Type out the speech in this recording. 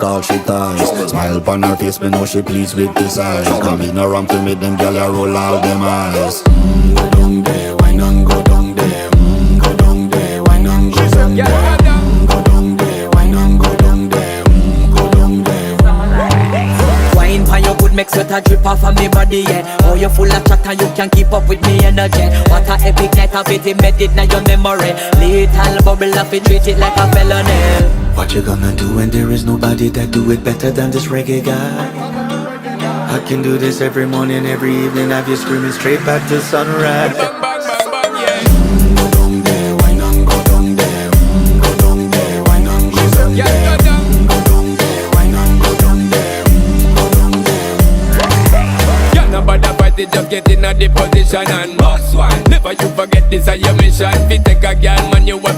all she ties. Smile upon her face, me know she pleased with this eyes. Come in around to make them gyal a roll out them eyes. Go down there, why not go down there? Go down there, why not go down there? Go down there, why not go down there? Go down there. Wine for your good make sweat a drip off of me body, yeah. Oh, you full of chatter, you can keep up with me energy. What a epic night of it, embedded in your memory. Little bubble of it, treat it like a felony. What you gonna do when there is nobody that do it better than this reggae guy? I can do this every morning, every evening, have you screaming straight back to sunrise. Go down there, why not go down there? Go down there, why not go down there? Go down there, why not go down there? Go down there. Yeah, no bother fight it, just get in a the position and boss one. Never you forget this is your mission. If you take a girl, man, you have